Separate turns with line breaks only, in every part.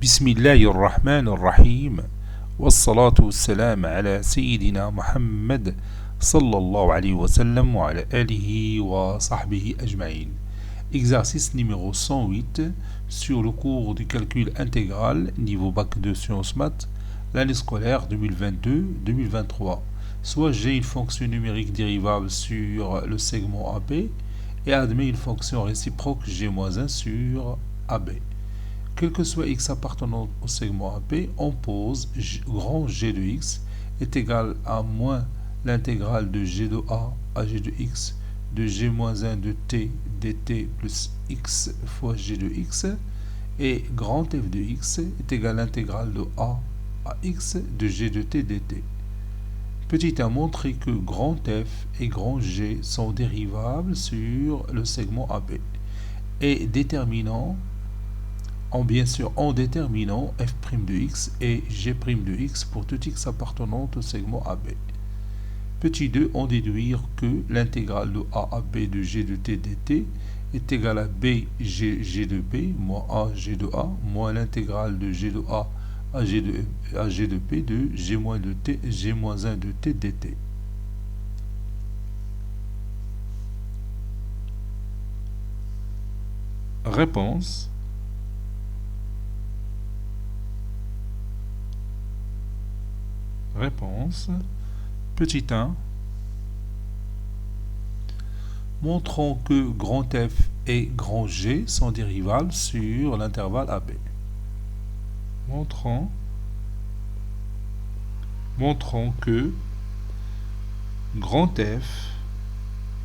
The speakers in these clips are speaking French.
بسم الله الرحمن الرحيم والصلاة والسلام على سيدنا محمد صلى الله عليه وسلم وعلى آله وصحبه أجمعين. Exercice numéro 108 sur le cours du calcul intégral niveau bac de sciences maths l'année scolaire 2022-2023. Soit j'ai une fonction numérique dérivable sur le segment AB et admet une fonction réciproque G-1 sur AB. Quel que soit x appartenant au segment AB, on pose grand G de x est égal à moins l'intégrale de G de A à G de x de G-1 de t dt plus x fois G de x et grand f de x est égal à l'intégrale de A à x de G de t dt. Petit a montré que grand f et grand G sont dérivables sur le segment AB et déterminant bien sûr en déterminant f' de x et g' de x pour tout x appartenant au segment AB. Petit 2, on déduire que l'intégrale de a à b de g de t dt est égale à b g de b moins a g de a moins l'intégrale de g de a à g de b de g-1 de t dt. Réponse. Petit 1. Montrons que grand F et grand G sont dérivables sur l'intervalle AB. Montrons que grand F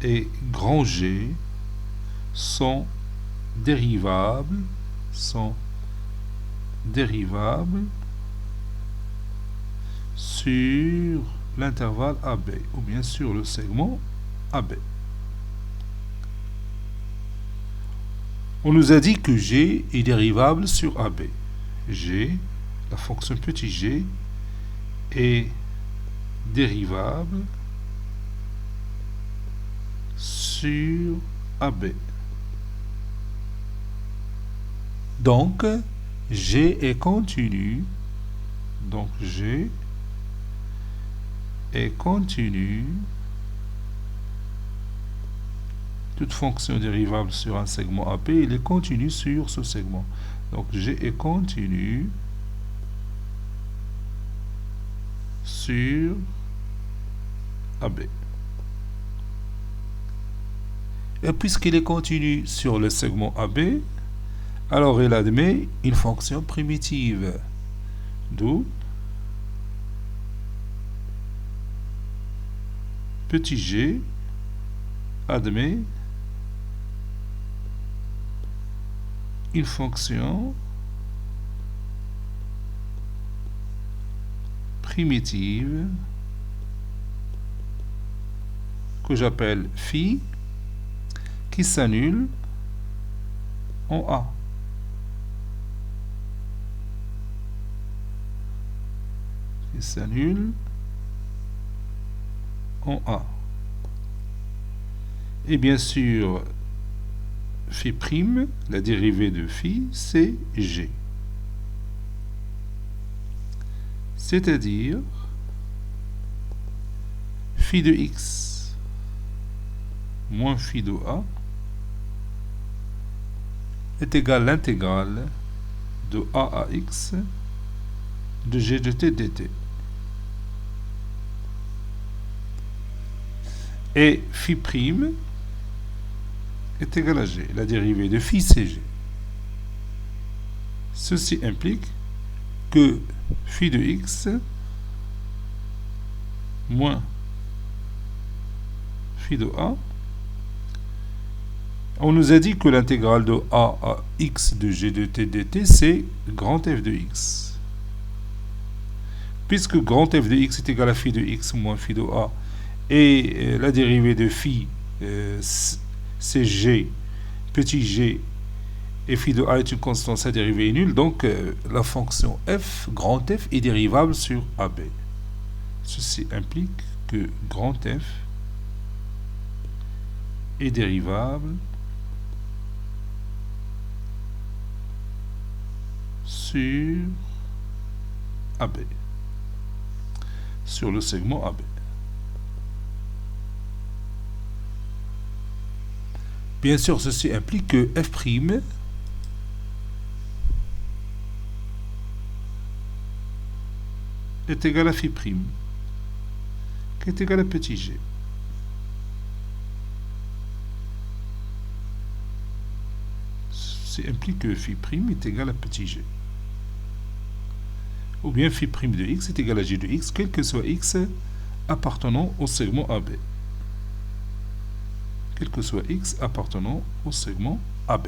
et grand G sont dérivables sur l'intervalle AB ou bien sur le segment AB. On nous a dit que G est dérivable sur AB. G, la fonction petit g, est dérivable sur AB. Donc, G est continu. Toute fonction dérivable sur un segment AB, il est continu sur ce segment. Donc G est continu sur AB. Et puisqu'il est continu sur le segment AB, alors il admet une fonction primitive. D'où petit g admet une fonction primitive que j'appelle phi qui s'annule en A. Et bien sûr, phi prime, la dérivée de phi, c'est g. C'est-à-dire phi de x moins phi de a est égal à l'intégrale de a à x de g de t dt. Et phi prime est égal à g. La dérivée de phi, c'est g. Ceci implique que phi de x moins phi de a, on nous a dit que l'intégrale de a à x de g de t dt, c'est grand f de x. Puisque grand f de x est égal à phi de x moins phi de a, et la dérivée de phi, c'est g, petit g, et phi de a est une constante, sa dérivée est nulle, donc la fonction f, grand F, est dérivable sur AB. Ceci implique que grand F est dérivable sur sur AB, sur le segment AB. Bien sûr, ceci implique que f' est égal à phi', qui est égal à petit g. Ceci implique que phi' est égal à petit g. Ou bien phi' de x est égal à g de x, quel que soit x appartenant au segment AB. Quel que soit x appartenant au segment AB.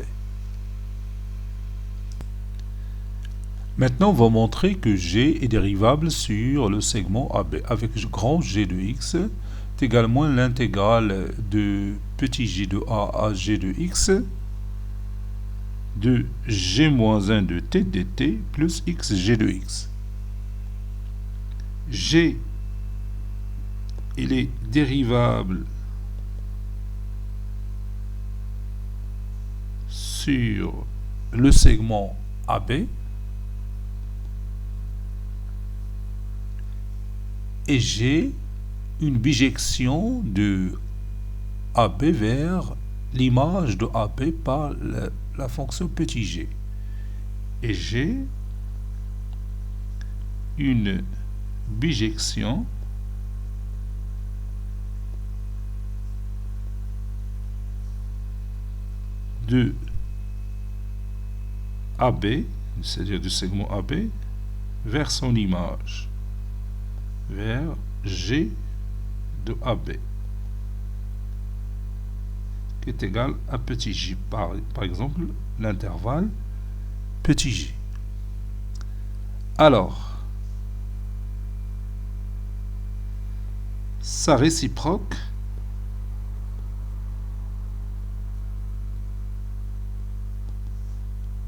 Maintenant, on va montrer que g est dérivable sur le segment AB avec grand G de x est également l'intégrale de petit g de a à g de x de g-1 de t dt plus x g de x. G, il est dérivable sur le segment AB et j'ai une bijection de AB vers l'image de AB par la fonction petit g. Et j'ai une bijection de AB, c'est-à-dire du segment AB, vers son image, vers G de AB, qui est égal à petit g, par exemple l'intervalle petit g. Alors, sa réciproque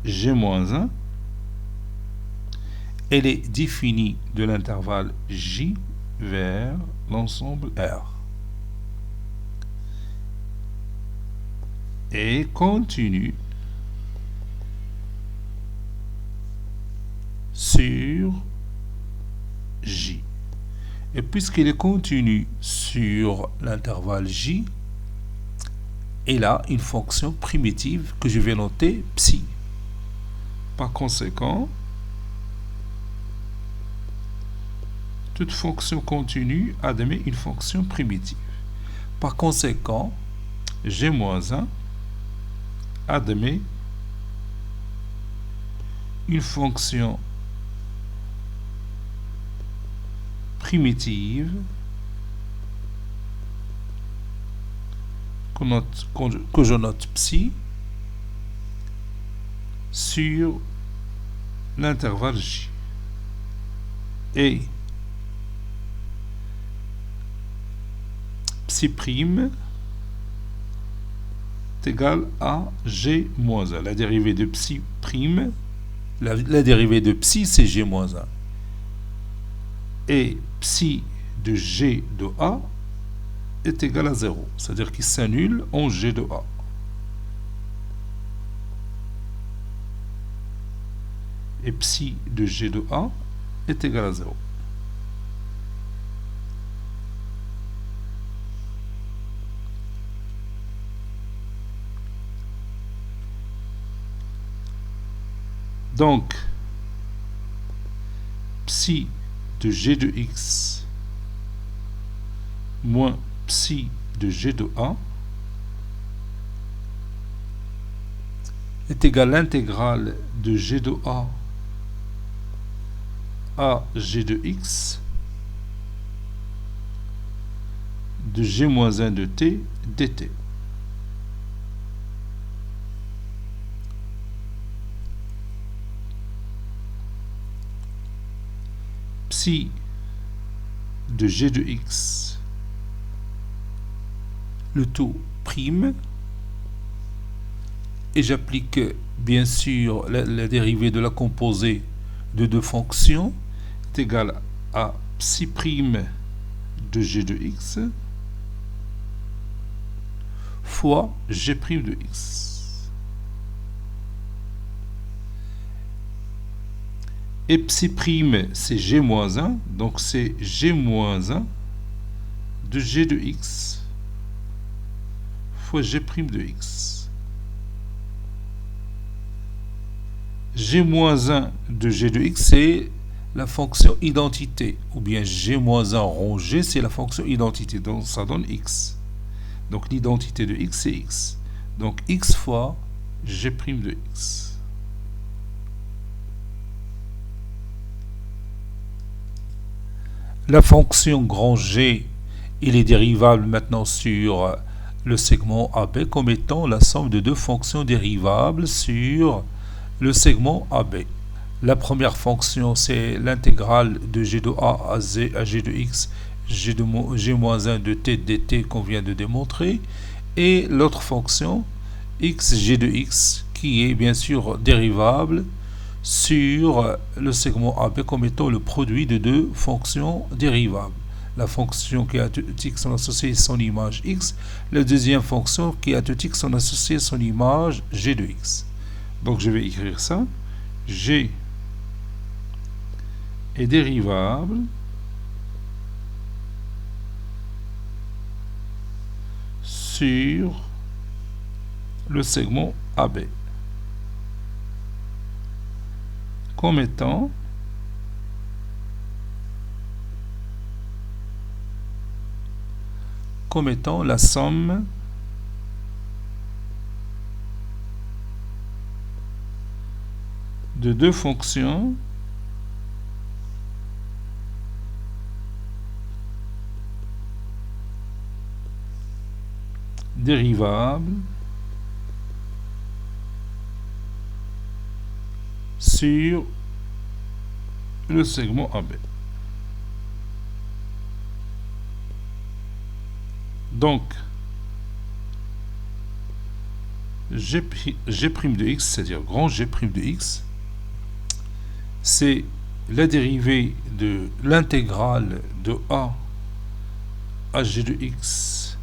g-1, elle est définie de l'intervalle j vers l'ensemble R et continue sur j. Et puisqu'il est continu sur l'intervalle j, elle a une fonction primitive que je vais noter psi. Par conséquent, toute fonction continue admet une fonction primitive. Par conséquent, g-1 admet une fonction primitive que je note psi sur l'intervalle j. Et psi' est égal à g-1. La dérivée de psi', la dérivée de psi, c'est g-1. Et psi de g de a est égal à 0, c'est-à-dire qu'il s'annule en g de a. Et psi de g de a est égal à 0. Donc, psi de g de x moins psi de g de a est égal à l'intégrale de g de a à g de x de g-1 de t dt. Psi de g de x, le taux prime, et j'applique bien sûr la dérivée de la composée de deux fonctions est égale à psi' de g de x fois g' de x. Et psi prime, c'est g-1, donc c'est g-1 de g de x fois g' de x. G-1 de g de x, c'est la fonction identité, ou bien g-1 rond g, c'est la fonction identité, donc ça donne x. Donc l'identité de x, c'est x. Donc x fois g' de x. La fonction grand G, il est dérivable maintenant sur le segment AB comme étant la somme de deux fonctions dérivables sur le segment AB. La première fonction, c'est l'intégrale de g de a à g de x, g-1 de t dt qu'on vient de démontrer, et l'autre fonction, x g de x, qui est bien sûr dérivable sur le segment AB comme étant le produit de deux fonctions dérivables. La fonction qui a à tout x son associé son image x, la deuxième fonction qui a à tout x son associé son image g de x. Donc je vais écrire ça. G est dérivable sur le segment AB comme étant la somme de deux fonctions dérivables sur le segment AB. Donc, G' de x, c'est-à-dire grand G' de x, c'est la dérivée de l'intégrale de a à g de x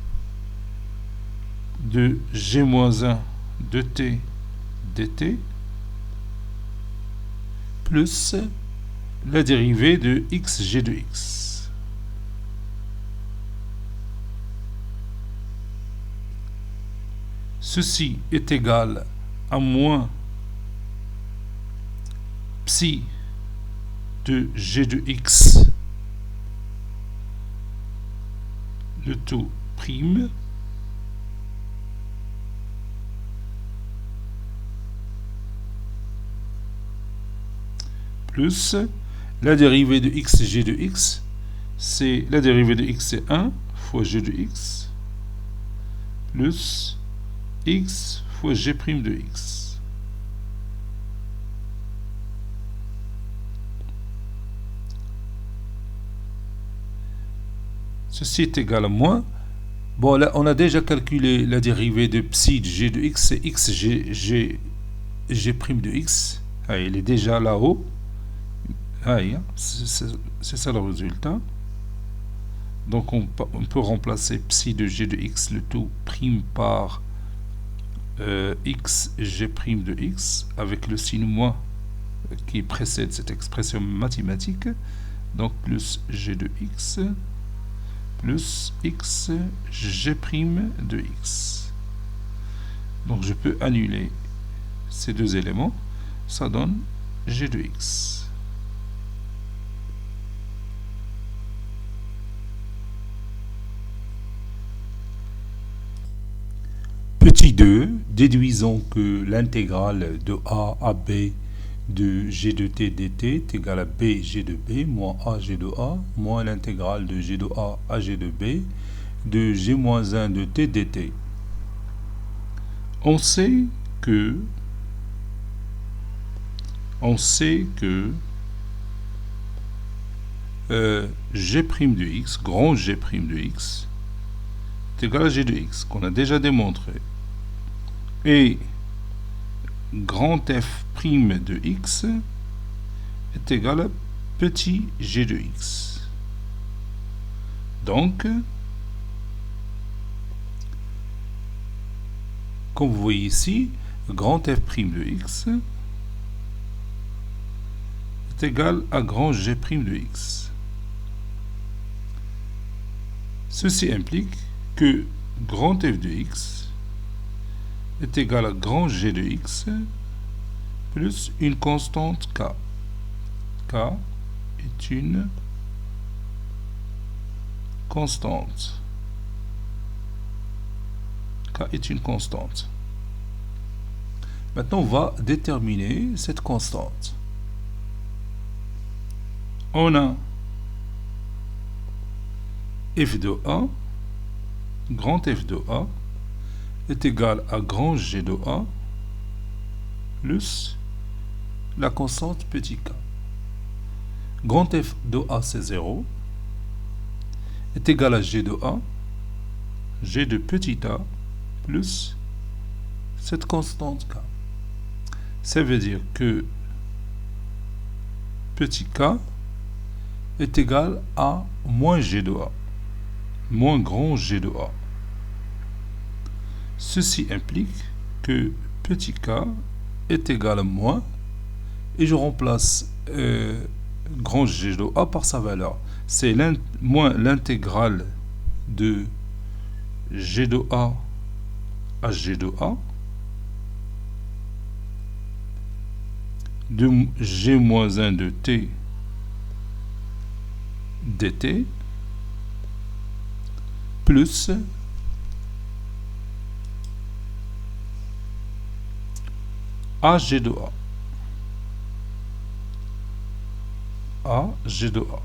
de g-1 de t dt plus la dérivée de x g de x. Ceci est égal à moins psi de g de x, le tout prime, plus la dérivée de x g de x, c'est la dérivée de x, c'est 1 fois g de x, plus x fois g' de x. Ceci est égal à moins. Bon, là, on a déjà calculé la dérivée de psi de g de x, c'est x g' de x. Ah, il est déjà là-haut. Ah, c'est ça le résultat. Donc on peut remplacer psi de g de x, le tout prime par x g' de x avec le signe moins qui précède cette expression mathématique. Donc plus g de x plus x g' de x. Donc je peux annuler ces deux éléments. Ça donne g de x. Petit 2, déduisons que l'intégrale de a à b de g de t dt est égale à b g de b moins a g de a moins l'intégrale de g de a à g de b de g-1 de t dt. On sait que g' de x, grand g' de x, est égal à g de x, qu'on a déjà démontré. Et grand f' de x est égal à petit g de x. Donc, comme vous voyez ici, grand f' de x est égal à grand G' de x. Ceci implique que grand f de x est égal à grand G de x plus une constante k. K est une constante. K est une constante. Maintenant, on va déterminer cette constante. On a f de a, grand f de a, est égal à grand G de a plus la constante petit k. Grand f de a, c'est 0, est égal à G de a, G de petit a, plus cette constante k. Ça veut dire que petit k est égal à moins G de a, moins grand G de a. Ceci implique que petit k est égal à moins, et je remplace grand G de a par sa valeur. C'est moins l'intégrale de G de a à G de a de G moins 1 de t dt plus AG de A. AG de A.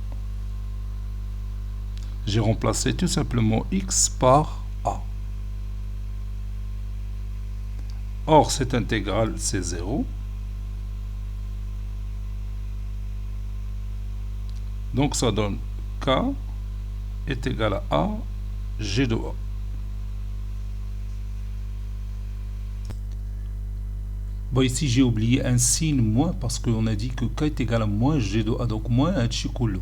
J'ai remplacé tout simplement x par A. Or, cette intégrale, c'est 0. Donc, ça donne k est égal à A, G de A. Bon, ici, j'ai oublié un signe moins parce qu'on a dit que k est égal à moins G de A, donc moins un tchikoulou.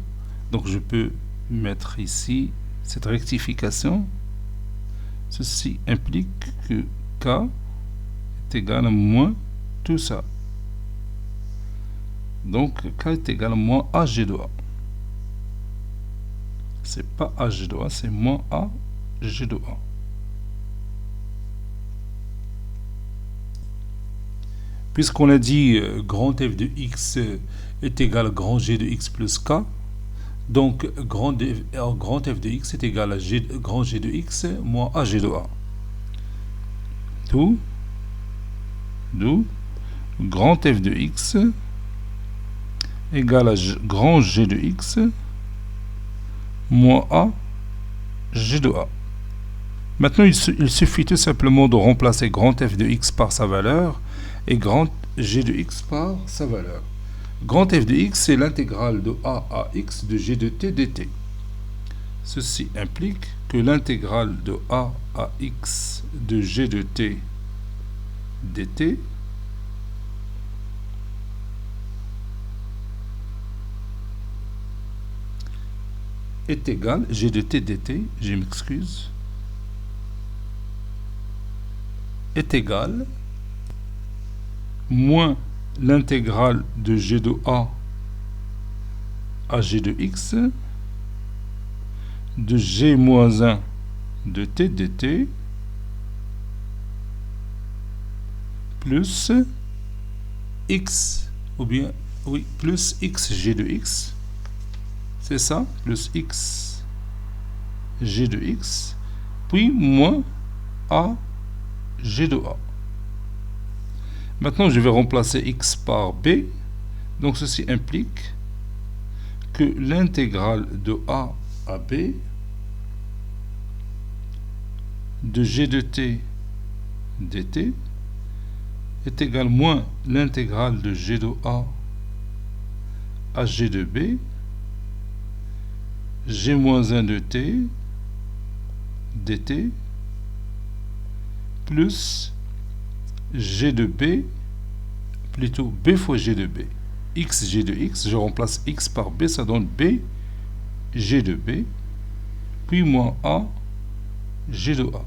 Donc, je peux mettre ici cette rectification. Ceci implique que k est égal à moins tout ça. Donc, k est égal à moins AG de A. C'est pas AG de A, c'est moins AG de A. Puisqu'on a dit grand f de x est égal à grand G de x plus k, donc grand f de x est égal à grand G de x moins AG de A. D'où grand f de x égale à grand G de x moins A, G de A. Maintenant, il suffit tout simplement de remplacer grand f de x par sa valeur et grand G de x par sa valeur. Grand f de x, c'est l'intégrale de A à x de G de t dt. Ceci implique que l'intégrale de A à x de G de t dt est égal, G de t dt, je m'excuse, est égal moins l'intégrale de G de A à G de x de G moins 1 de t dt plus x, ou bien, oui, plus x G de x, c'est ça, plus x G de x, puis moins A G de A. Maintenant, je vais remplacer x par b. Donc, ceci implique que l'intégrale de A à b de G de t dt est égal moins l'intégrale de G de A à G de b, G moins 1 de t dt plus G de b, plutôt b fois G de b. X G de x, je remplace x par b, ça donne b G de b, puis moins A G de A.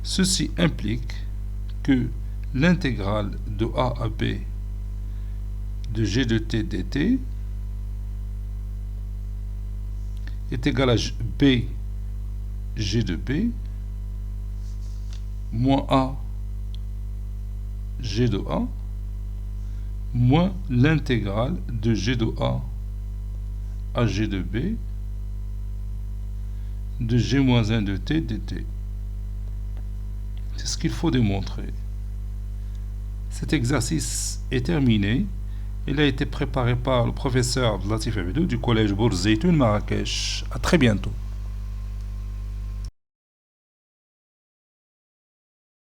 Ceci implique que l'intégrale de A à B de G de T dt est égal à B G de B moins A G de A moins l'intégrale de G de A à G de B de G moins 1 de T dt. C'est ce qu'il faut démontrer. Cet exercice est terminé. Il a été préparé par le professeur Latif Abidou du collège Bourz Zeytoun Marrakech. À très bientôt.